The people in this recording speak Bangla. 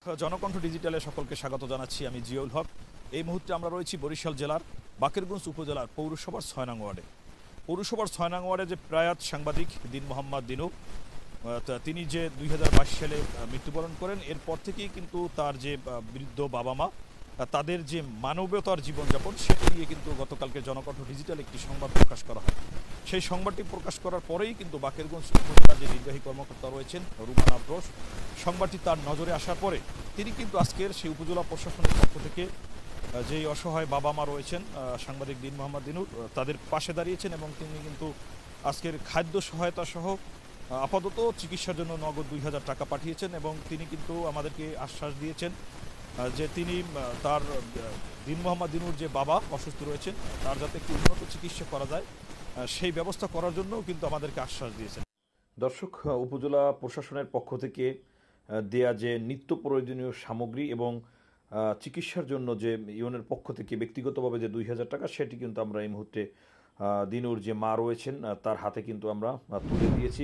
জনকণ্ঠ ডিজিটালে সকলকে স্বাগত জানাচ্ছি। আমি জিয়াউল হক। এই মুহূর্তে আমরা রয়েছি বরিশাল জেলার বাকেরগঞ্জ উপজেলার পৌরসভার ৬ নং ওয়ার্ডে। পৌরসভার ৬ নং ওয়ার্ডে যে প্রয়াত সাংবাদিক দিন মোহাম্মদ দিনু, তিনি যে ২০২২ সালে মৃত্যুবরণ করেন, এরপর থেকেই কিন্তু তার যে বৃদ্ধ বাবা মা, তাদের যে মানবতার জীবনযাপন সেটি নিয়ে কিন্তু গতকালকে জনকণ্ঠ ডিজিটাল একটি সংবাদ প্রকাশ করা হয়। সেই সংবাদটি প্রকাশ করার পরেই কিন্তু বাকেরগঞ্জ উপজেলার যে নির্বাহী কর্মকর্তা রয়েছেন রুমান আফরোজ, সংবাদটি তার নজরে আসার পরে তিনি কিন্তু আজকের সেই উপজেলা প্রশাসনের পক্ষ থেকে যেই অসহায় বাবা মা রয়েছেন সাংবাদিক দিন মোহাম্মদ দিনুর, তাদের পাশে দাঁড়িয়েছেন এবং তিনি কিন্তু আজকের খাদ্য সহায়তা সহ আপাতত চিকিৎসার জন্য নগদ ২,০০০ টাকা পাঠিয়েছেন এবং তিনি কিন্তু আমাদেরকে আশ্বাস দিয়েছেন যে তিনি তার দিন মোহাম্মদ দিনুর যে বাবা অসুস্থ রয়েছেন তার যাতে একটু উন্নত চিকিৎসা করা যায় সেই ব্যবস্থা করার জন্যও কিন্তু আমাদেরকে আশ্বাস দিয়েছেন। দর্শক, উপজেলা প্রশাসনের পক্ষ থেকে দেয়া যে নিত্য প্রয়োজনীয় সামগ্রী এবং চিকিৎসার জন্য যে ইউনের পক্ষ থেকে ব্যক্তিগতভাবে যে ২,০০০ টাকা, সেটি কিন্তু আমরা এই মুহূর্তে দিনুর যে মা রয়েছেন তার হাতে কিন্তু আমরা তুলে দিয়েছি।